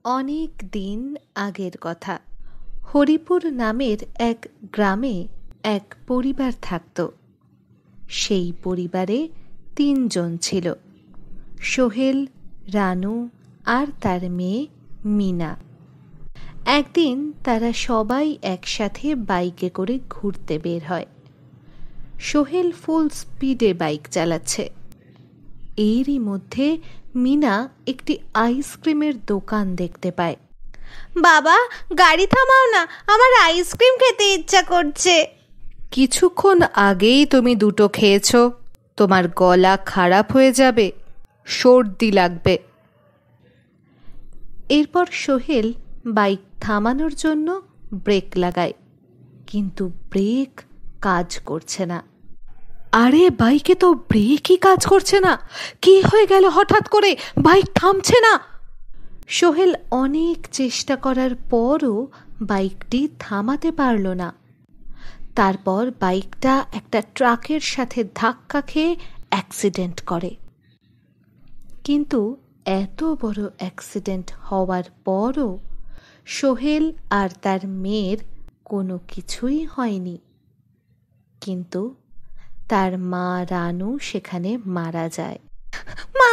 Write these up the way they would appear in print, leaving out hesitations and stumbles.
অনেক দিন আগের কথা। হরিপুর নামের এক গ্রামে এক পরিবার থাকত। সেই পরিবারে ৩ জন ছিল: সোহেল, রানু আর তার মেয়ে মিনা। একদিন তারা সবাই একসাথে বাইকে করে ঘুরতে বের হয়। সোহেল ফুল স্পিডে বাইক চালাচ্ছে। এরই মধ্যে মিনা একটি আইসক্রিমের দোকান দেখতে পায়। বাবা, গাড়ি থামাও না, আমার আইসক্রিম খেতে ইচ্ছা করছে। কিছুক্ষণ আগেই তুমি 2টো খেয়েছ, তোমার গলা খারাপ হয়ে যাবে, সর্দি লাগবে। এরপর সোহেল বাইক থামানোর জন্য ব্রেক লাগায়, কিন্তু ব্রেক কাজ করছে না। আরে বাইকে তো ব্রেকই কাজ করছে না, কি হয়ে গেল হঠাৎ করে? বাইক থামছে না। সোহেল অনেক চেষ্টা করার পরও বাইকটি থামাতে পারল না। তারপর বাইকটা একটা ট্রাকের সাথে ধাক্কা খেয়ে অ্যাক্সিডেন্ট করে। কিন্তু এত বড় অ্যাক্সিডেন্ট হওয়ার পরও সোহেল আর তার মেয়ের কোনো কিছুই হয়নি। কিন্তু তার মা রানু সেখানে মারা যায়। মা,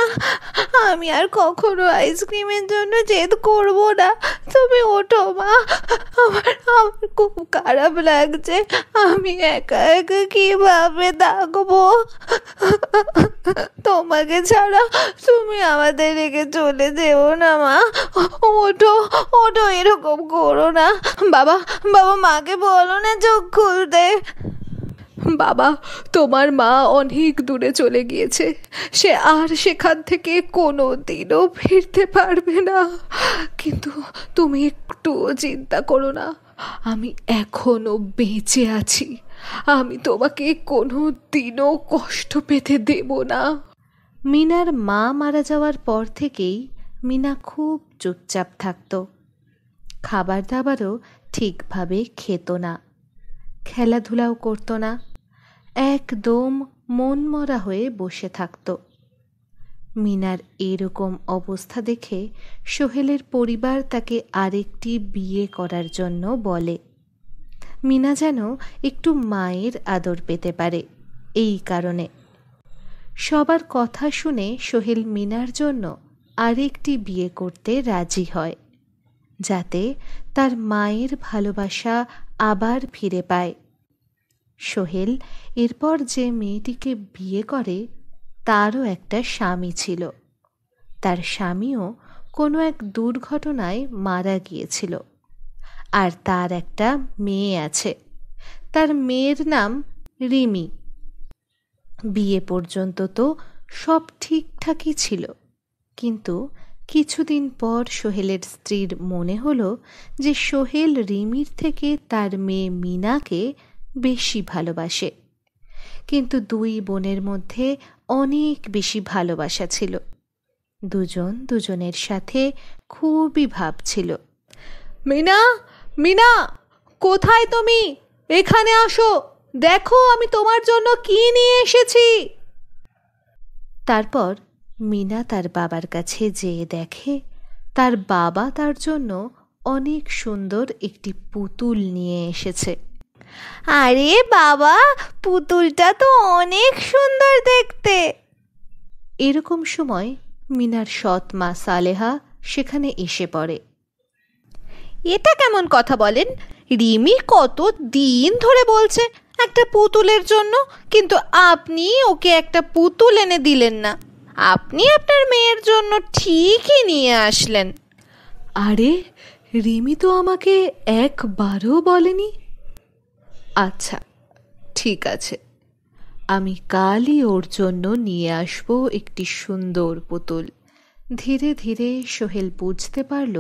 আমি আর কখনো আইসক্রিমের জন্য জেদ করব না। তুমি ওঠো মা, আমার খুব খারাপ লাগছে। আমি একা একা কিভাবে থাকবো? তোমাকে ছাড়া তুমি আমাদের রেখে চলে যেও না মা। ওঠো ওঠো, এরকম করো না। বাবা বাবা, মাকে বলো না চোখ খুলতে। বাবা, তোমার মা অনেক দূরে চলে গিয়েছে, সে আর সেখান থেকে কোনো দিনও ফিরতে পারবে না। কিন্তু তুমি একটুও চিন্তা করো না, আমি এখনো বেঁচে আছি। আমি তোমাকে কোনো দিনও কষ্ট পেতে দেব না। মিনার মা মারা যাওয়ার পর থেকেই মিনা খুব চুপচাপ থাকত। খাবার দাবারও ঠিকভাবে খেত না, খেলাধুলাও করতো না, একদম মনমরা হয়ে বসে থাকত। মিনার এরকম অবস্থা দেখে সোহেলের পরিবার তাকে আরেকটি বিয়ে করার জন্য বলে। মিনা যেন একটু মায়ের আদর পেতে পারে, এই কারণে। সবার কথা শুনে সোহেল মিনার জন্য আরেকটি বিয়ে করতে রাজি হয়, যাতে তার মায়ের ভালোবাসা আবার ফিরে পায়। সোহেল এরপর যে মেয়েটিকে বিয়ে করে তারও একটা স্বামী ছিল। তার স্বামীও কোনো এক দুর্ঘটনায় মারা গিয়েছিল, আর তার একটা মেয়ে আছে। তার মেয়ের নাম রিমি। বিয়ে পর্যন্ত তো সব ঠিকঠাকই ছিল, কিন্তু কিছুদিন পর সোহেলের স্ত্রীর মনে হলো যে সোহেল রিমির থেকে তার মেয়ে মিনাকে বেশি ভালোবাসে। কিন্তু 2 বোনের মধ্যে অনেক বেশি ভালোবাসা ছিল, দুজন দুজনের সাথে খুবই ভাব ছিল। মিনা, মিনা, কোথায় তুমি? এখানে আসো, দেখো আমি তোমার জন্য কি নিয়ে এসেছি। তারপর মিনা তার বাবার কাছে যেয়ে দেখে তার বাবা তার জন্য অনেক সুন্দর একটি পুতুল নিয়ে এসেছে। আরে বাবা, পুতুলটা তো অনেক সুন্দর দেখতে। এরকম সময় মিনার সৎ মা সালেহা সেখানে এসে পড়ে। এটা কেমন কথা বলেন? রিমি কত দিন ধরে বলছে একটা পুতুলের জন্য, কিন্তু আপনি ওকে একটা পুতুল এনে দিলেন না। আপনি আপনার মেয়ের জন্য ঠিকই নিয়ে আসলেন। আরে, রিমি তো আমাকে একবারও বলেনি। আচ্ছা, ঠিক আছে, আমি কালই ওর জন্য নিয়ে আসবো একটি সুন্দর পুতুল। ধীরে ধীরে সোহেল বুঝতে পারল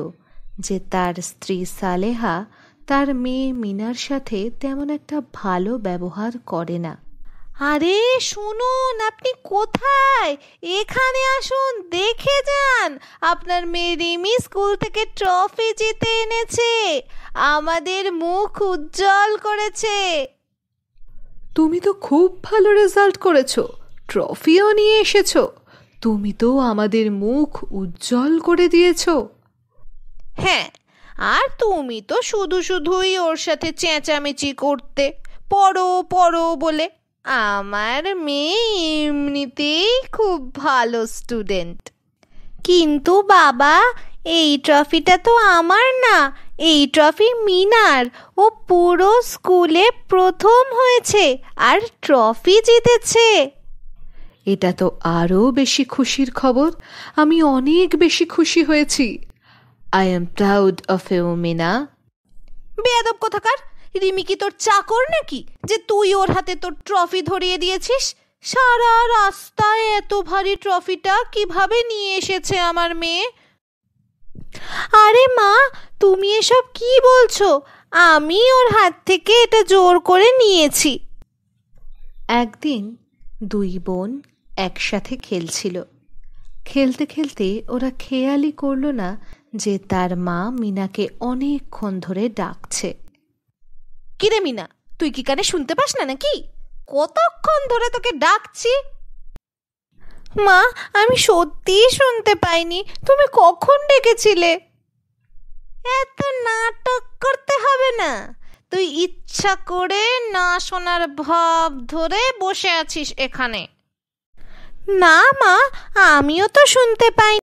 যে তার স্ত্রী সালেহা তার মেয়ে মিনার সাথে তেমন একটা ভালো ব্যবহার করে না। আরে শুনুন, আপনি কোথায়? এখানে আসুন, দেখে যান। আপনার মেয়ে রিমি স্কুল থেকে ট্রফি জিতে এনেছে, আমাদের মুখ উজ্জ্বল করেছে। তুমি তো খুব ভালো রেজাল্ট করেছো, ট্রফিও নিয়ে এসেছো। তুমি তো আমাদের মুখ উজ্জ্বল করে দিয়েছো। হ্যাঁ, আর তুমি তো শুধু শুধুই ওর সাথে চেঁচামেচি করতে, পড়ো পড়ো বলে। আমার মেয়ে এমনিতেই খুব ভালো স্টুডেন্ট। কিন্তু বাবা, এই ট্রফিটা তো আমার না, এই ট্রফি মিনার। ও পুরো স্কুলে প্রথম হয়েছে আর ট্রফি জিতেছে। এটা তো আরও বেশি খুশির খবর। আমি অনেক বেশি খুশি হয়েছি। I am proud of you Mina. বেয়াদব কোথাকার! রিমি কি তোর চাকর নাকি যে তুই ওর হাতে তোর ট্রফি ধরিয়ে দিয়েছিস? সারা রাস্তায় এত ভারী ট্রফিটা কিভাবে নিয়ে এসেছে আমার মেয়ে? আরে মা, তুমি এসব কি বলছো? আমি ওর হাত থেকে এটা জোর করে নিয়েছি। একদিন দুই বোন একসাথে খেলছিল। খেলতে খেলতে ওরা খেয়ালই করলো না যে তার মা মিনাকে অনেকক্ষণ ধরে ডাকছে। কিরে মিনা, তুই কি কানে শুনতে পাস না নাকি? কতক্ষণ ধরে তোকে ডাকছি। মা, আমি সত্যিই শুনতে পাইনি। তুমি কখন ডেকেছিলে? এত নাটক করতে হবে না। তুই ইচ্ছা করে না শোনার ভাব ধরে বসে আছিস এখানে। না মা, আমিও তো শুনতে পাই।